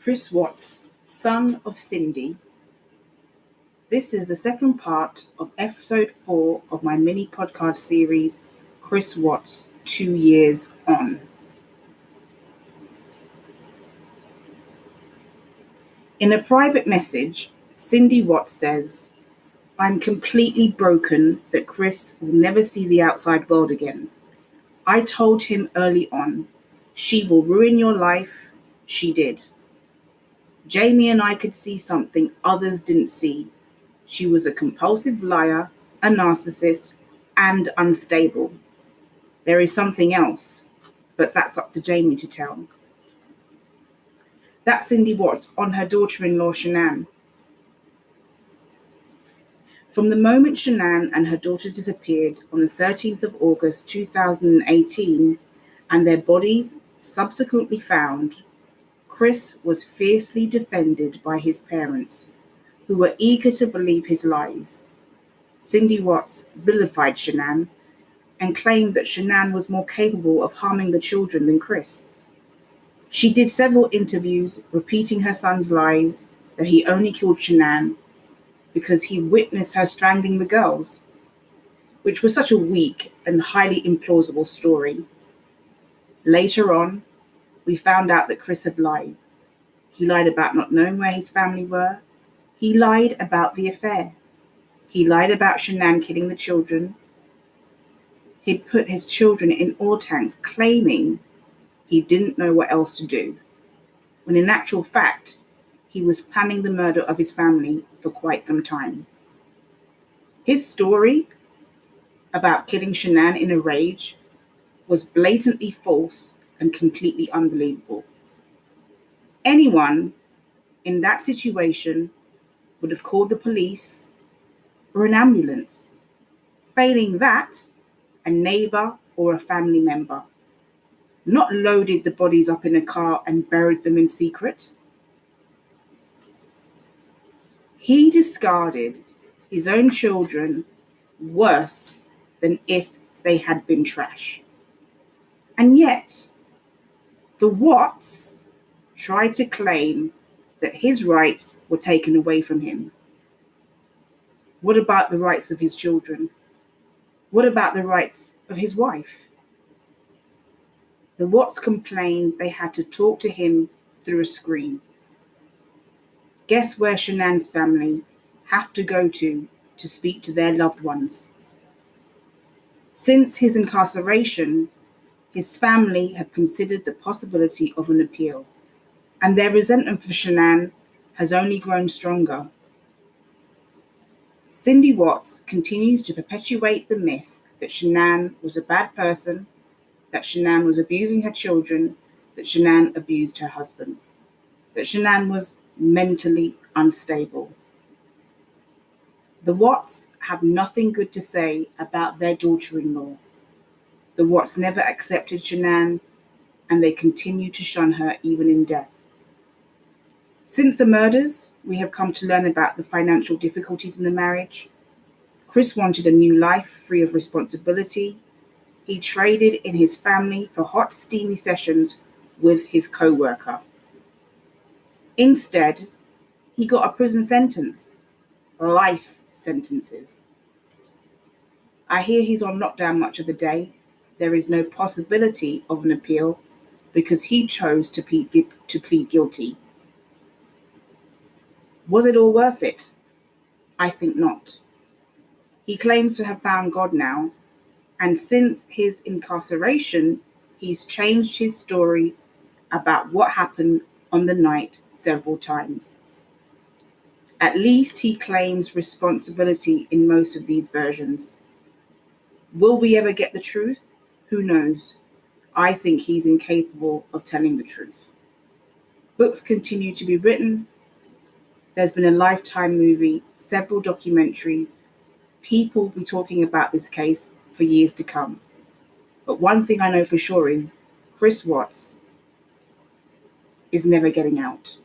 Chris Watts, son of Cindy. This is the second part of episode 4 of my mini podcast series, Chris Watts, 2 Years On. In a private message, Cindy Watts says, "I'm completely broken that Chris will never see the outside world again. I told him early on, she will ruin your life. She did. Jamie and I could see something others didn't see. She was a compulsive liar, a narcissist, and unstable. There is something else, but that's up to Jamie to tell." That's Cindy Watts on her daughter-in-law, Shanann. From the moment Shanann and her daughter disappeared on the 13th of August 2018 and their bodies subsequently found, Chris was fiercely defended by his parents, who were eager to believe his lies. Cindy Watts vilified Shanann and claimed that Shanann was more capable of harming the children than Chris. She did several interviews repeating her son's lies that he only killed Shanann because he witnessed her strangling the girls, which was such a weak and highly implausible story. Later on, we found out that Chris had lied. He lied about not knowing where his family were. He lied about the affair. He lied about Shanann killing the children. He'd put his children in oil tanks, claiming he didn't know what else to do, when in actual fact, he was planning the murder of his family for quite some time. His story about killing Shanann in a rage was blatantly false and completely unbelievable. Anyone in that situation would have called the police or an ambulance. Failing that, a neighbor or a family member. Not loaded the bodies up in a car and buried them in secret. He discarded his own children worse than if they had been trash. And yet, the Watts tried to claim that his rights were taken away from him. What about the rights of his children? What about the rights of his wife? The Watts complained they had to talk to him through a screen. Guess where Shanann's family have to go to speak to their loved ones? Since his incarceration, his family have considered the possibility of an appeal, and their resentment for Shanann has only grown stronger. Cindy Watts continues to perpetuate the myth that Shanann was a bad person, that Shanann was abusing her children, that Shanann abused her husband, that Shanann was mentally unstable. The Watts have nothing good to say about their daughter-in-law. The Watts never accepted Shanann, and they continue to shun her even in death. Since the murders, we have come to learn about the financial difficulties in the marriage. Chris wanted a new life free of responsibility. He traded in his family for hot, steamy sessions with his co-worker. Instead, he got a prison sentence, life sentences. I hear he's on lockdown much of the day. There is no possibility of an appeal because he chose to plead guilty. Was it all worth it? I think not. He claims to have found God now, and since his incarceration, he's changed his story about what happened on the night several times. At least he claims responsibility in most of these versions. Will we ever get the truth? Who knows? I think he's incapable of telling the truth. Books continue to be written. There's been a Lifetime movie, several documentaries. People will be talking about this case for years to come. But one thing I know for sure is Chris Watts is never getting out.